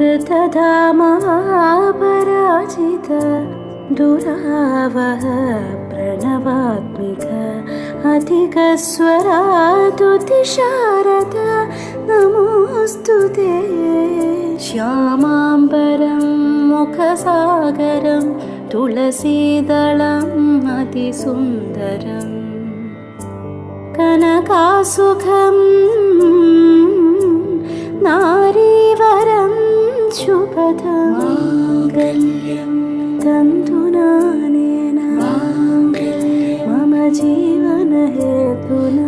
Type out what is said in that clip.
ऋतधामपराजित दुरावह प्रणवात्मिक अधिकस्वरातुतिशारद नमोऽस्तु ते। श्यामाम्बरं मुखसागरं तुलसीदलम् अतिसुन्दरम् कनकासुखं नारीवरं शुभदं तन्तुनानेन मम जीवनहेतुना